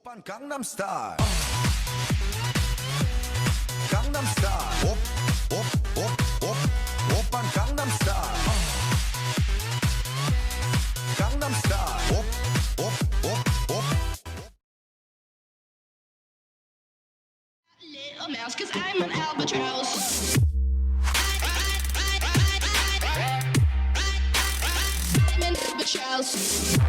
오빤 강남 스타일. 강남 스타일. 오빤 강남 스타일. 강남 스타일. Little mouse, 'cause I'm an albatraoz. I'm an albatraoz.